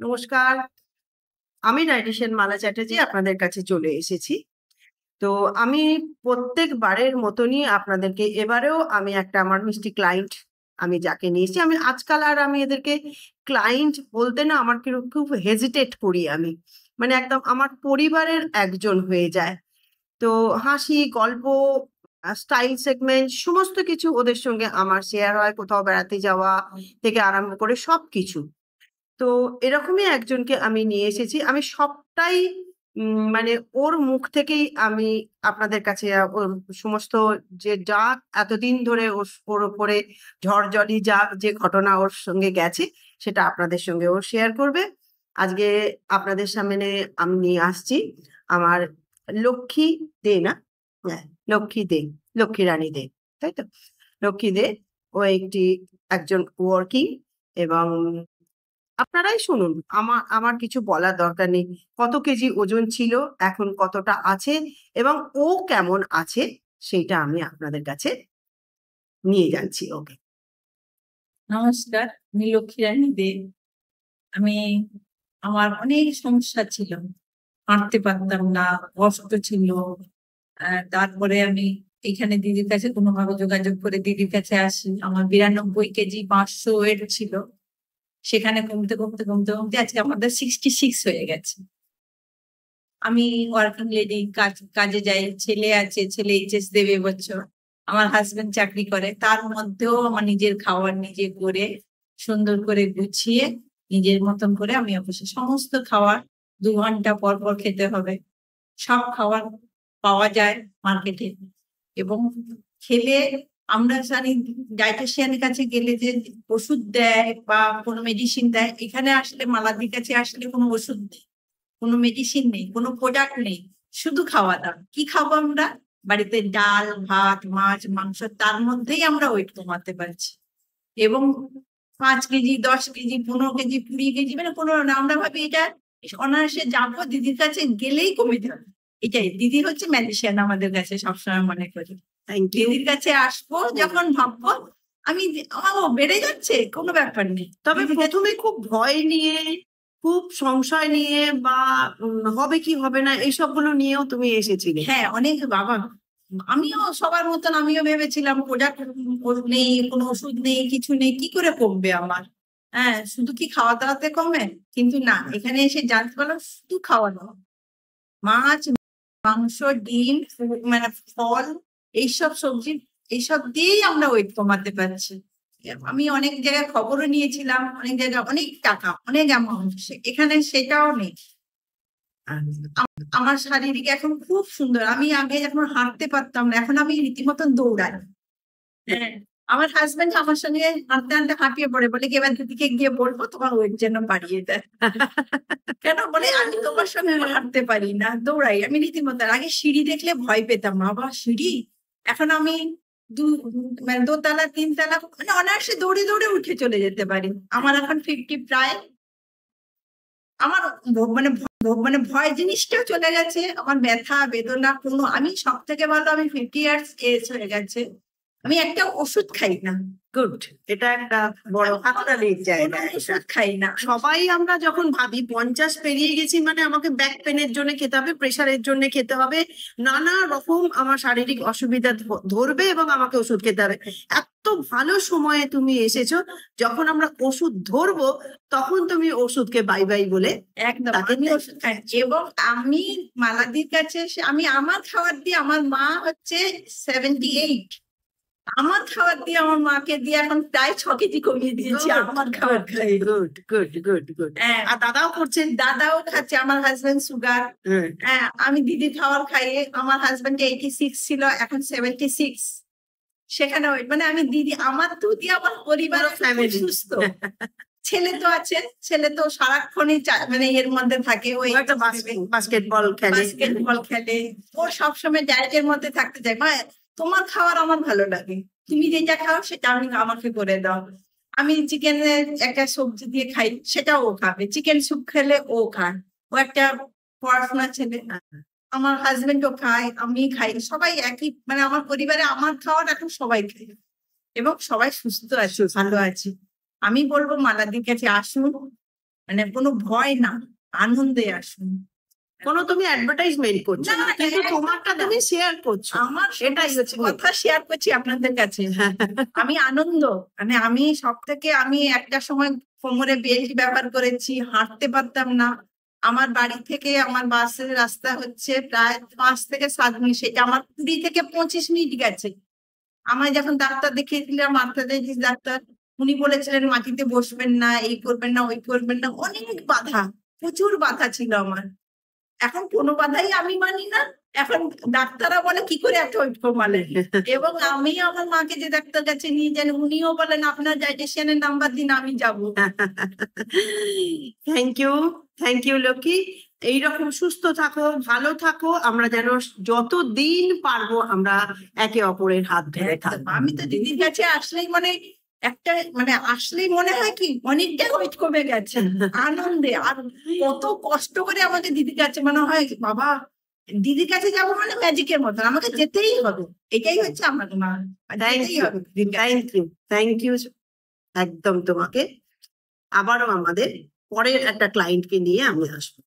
নমস্কার, আমি ডায়েটিশিয়ান মালা চ্যাটার্জি আপনাদের কাছে চলে এসেছি। তো আমি প্রত্যেকবারের মতনই আপনাদেরকে এবারেও আমি একটা আমার মিষ্টি ক্লায়েন্ট আমি যাকে নিয়েছি, আমি আজকাল আর আমি এদেরকে ক্লায়েন্ট বলতে না আমার খুব হেজিটেট করি আমি। মানে একদম আমার পরিবারের একজন হয়ে যায়। তো হাসি, গল্প, স্টাইল সেগমেন্ট সমস্ত কিছু ওদের সঙ্গে আমার শেয়ার হয়, কোথাও বেড়াতে যাওয়া থেকে আরম্ভ করে সবকিছু। তো এরকমই একজনকে আমি নিয়ে এসেছি। আমি সবটাই মানে ওর মুখ থেকেই আমি আপনাদের কাছে ওর সমস্ত যা এতদিন ধরে ওর উপরে ঝড়-ঝড়ি যে ঘটনা ওর সঙ্গে গেছে সেটা আপনাদের সঙ্গে ও শেয়ার করবে। আজকে আপনাদের সামনে আমি নিয়ে আসছি আমার লক্ষ্মী দে, না? হ্যাঁ, লক্ষ্মী দে, লক্ষ্মী রানী দে, তাই তো? লক্ষ্মী দে ও একজন ওয়ার্কিং এবং আপনারাই শুনুন। আমার কিছু বলার দরকার নেই। কত কেজি ওজন ছিল, এখন কতটা আছে এবং ও কেমন আছে সেইটা আমি আপনাদের কাছে নিয়ে যাচ্ছি ওকে। নমস্কার, আমি লক্ষ্মী রানী দে। আমার অনেক সমস্যা ছিল, হাঁটতে পারতাম না, কষ্ট ছিল। তারপরে আমি এখানে দিদির কাছে কোনোভাবে যোগাযোগ করে দিদির কাছে আসি। আমার 92 কেজি 500 ওয়েট ছিল, সেখানে কমতে কমতে কমতে কমতে আজকে আমাদের 66 হয়ে গেছে। আমি ওয়ার্কিং লেডি, কাজে যাই, ছেলে আছে, ছেলে এইচএস দেবে এবছর। আমার হাজবেন্ড চাকরি করে, তার মধ্যেও আমার নিজের খাবার নিজে করে সুন্দর করে গুছিয়ে নিজের মতন করে আমি অফিসে সমস্ত খাবার 2 ঘন্টা পর পর খেতে হবে। সব খাবার পাওয়া যায় মার্কেটে এবং খেলে আমরা জানি ডায়েটিশিয়ানের কাছে গেলে যে ওষুধ দেয় বা কোনো মেডিসিন দেয়, এখানে আসলে মালাদির কাছে আসলে কোনো ওষুধ নেই, কোনো মেডিসিন নেই, কোনো প্রোডাক্ট নেই, শুধু খাওয়া দাওয়া। কি খাবো আমরা? বাড়িতে ডাল, ভাত, মাছ, মাংস, তার মধ্যেই আমরা ওয়েট কমাতে পারছি। এবং 5 কেজি, 10 কেজি, 15 কেজি, 20 কেজি, মানে কোনো না, আমরা ভাবি এটা অনায়াসে যাবো, দিদির কাছে গেলেই কমে যাবে। এটাই, দিদি হচ্ছে ম্যাজিশিয়ান আমাদের কাছে, সবসময় মনে করি। দিদির কাছে আসবো যখন ভাববো আমার বেড়ে যাচ্ছে, কোনো ব্যাপার নেই। তবে প্রথমে খুব ভয় নিয়ে, খুব সংশয় নিয়ে বা হবে কি হবে না এইসবগুলো নিয়েও তুমি এসেছিলে। হ্যাঁ, অনেক বাবা, আমিও সবার মতন আমিও ভেবেছিলাম প্রোডাক্ট নেই, কোনো ওষুধ নেই, কিছু নেই, কি করে কমবে আমার? হ্যাঁ, শুধু কি খাওয়া দাওয়াতে কমে? কিন্তু না, এখানে এসে জানতে পারলাম শুধু খাওয়া দাওয়া, মাছ, মাংস, ডিম, মানে ফল, এইসব সবজি, এইসব দিয়েই আমরা ওয়েট কমাতে পারছি। আমি অনেক জায়গায় খবরও নিয়েছিলাম, অনেক জায়গায় অনেক টাকা, অনেক অ্যামাউন্ট, এখানে সেটাও নেই। আমার শারীরিক এখন খুব সুন্দর। আমি আগে যখন হাঁটতে পারতাম না, এখন আমি রীতিমতন দৌড়াই। হ্যাঁ, আমার হাজবেন্ড আমার সঙ্গে হাঁটতে হাঁটতে হাঁপিয়ে পড়ে, বলে কি এবার দিদিকে গিয়ে বলবো তোমার ওয়েট যেন বাড়িয়ে দেয়। কেন বলে, আমি তোমার সঙ্গে হাঁটতে পারি না, দৌড়াই। আমি রীতিমতো আগে সিঁড়ি দেখলে ভয় পেতাম, বাবা সিঁড়ি, এখন আমি মানে 2 তলা 3 তলা মানে অনায়াসে দৌড়ে দৌড়ে উঠে চলে যেতে পারি। আমার এখন 50 প্রায়। আমার মানে ভয় জিনিসটাও চলে গেছে, আমার ব্যথা বেদনা কোনো, আমি সব থেকে ভালো, আমি 50 ইয়ার্স এজ হয়ে গেছে, আমি একটা ওষুধ খাই না। গুড, এটা একটা বড় হাততালির জায়গা। ওষুধ খাই না। সবাই আমরা যখন ভাবি 50 পেরিয়ে গেছি মানে আমাকে ব্যাক পেনের জন্য খেতে হবে, প্রেশারের জন্য খেতে হবে, নানা রকম আমার শারীরিক অসুবিধা ধরবে এবং আমাকে ওষুধ খেতে হবে। এত ভালো সময়ে তুমি এসেছো, যখন আমরা ওষুধ ধরবো তখন তুমি ওষুধকে বাই বাই বলে একদম আমি ওষুধ খাই। এবং আমি মালাদির কাছে আমি আমার খাবার দিয়ে, আমার মা হচ্ছে 78, আমার খাবার দিয়ে আমার মাকে দিয়ে এখন প্রায় 6 কেজি কমিয়ে দিয়েছি আমার খাবার খাই। Good good good good. আর দাদাও করছেন? দাদাও খাচ্ছে, আমার হাজবেন্ড সুগার। হ্যাঁ, আমি দিদির খাবার খাইয়ে, আমার হাজবেন্ড 86 ছিল, এখন 76। সেখানে মানে আমি দিদি, আমার দুদি, আমার পরিবার সুস্থ। ছেলে তো আছে, ছেলে তো সারাক্ষণই মানে এর মধ্যে থাকে, ওই একটা বাস্কেটবল খেলে, ও সবসময় ডায়েটের মধ্যে থাকতে চায়। মা তোমার খাবার আমার ভালো লাগে, তুমি যেটা খাও সেটা আমাকে করে দাও। আমি চিকেনের একটা সবজি দিয়ে খাই, সেটাও ও খাবে। চিকেন স্যুপ খেলে ও খায়, ও একটা পড়াশোনা ছেলে। আমার হাজবেন্ডও খায়, আমি খাই, সবাই একই, মানে আমার পরিবারে আমার খাওয়ার এখন সবাই খায় এবং সবাই সুস্থ আছে, ভালো আছে। আমি বলবো মালাদির কাছে আসুন, মানে কোনো ভয় না, আনন্দে আসুন। কোনো তুমি অ্যাডভার্টাইজমেন্ট করছো না, না, কিন্তু একদম তোমারটা না। তুমি শেয়ার করছো, আমার এটাই হচ্ছে কথা শেয়ার করছি আপনাদের কাছে। আমি আনন্দ, মানে আমি সব থেকে, আমি একটা সময় কোমরে বেল্ট ব্যবহার করেছি, হাঁটতে পারতাম না। আমার বাড়ি থেকে আমার বাসের রাস্তা হচ্ছে প্রায় 5 থেকে 7 মিনিট, সেটা আমার 20 থেকে 25 মিনিট গেছে। আমায় যখন ডাক্তার দেখিয়েছিলাম, আর্থ্রাইটিস ডাক্তার, উনি বলেছিলেন মাটিতে বসবেন না, এই করবেন না, ওই করবেন না, অনেক বাধা, প্রচুর বাধা ছিল আমার। এখন কোনো বাধাই আমি মানি না। এখন ডাক্তাররা বলে কি করে এত ওয়েট কমালেন, এবং আমি আমার মাকে যে ডাক্তার কাছে নিয়ে যান, উনিও বলেন আপনার ডায়েটিশিয়ানের নাম্বার দিন, আমি যাবো। Thank you Lakshmi. এইরকম সুস্থ থাকো, ভালো থাকো, আমরা যেন যতদিন পারবো আমরা একে অপরের হাত ধরে একদম। থাকবো। আমি তো দিদির কাছে আসলেই মানে একটা, মানে আসলেই মনে হয় কি অনেকটা ওয়েট কমে গেছে আনন্দে। আর কত কষ্ট করে আমাকে দিদির কাছে মনে হয় বাবা, দিদির কাছে যাবো মানে ম্যাজিকের মতন, আমাকে যেতেই হবে। এটাই হচ্ছে আমার মা, যেতেই হবে দিদির কাছে। থ্যাংক ইউ একদম তোমাকে। আবারও আমাদের পরের একটা ক্লায়েন্টকে নিয়ে আমি আসবো।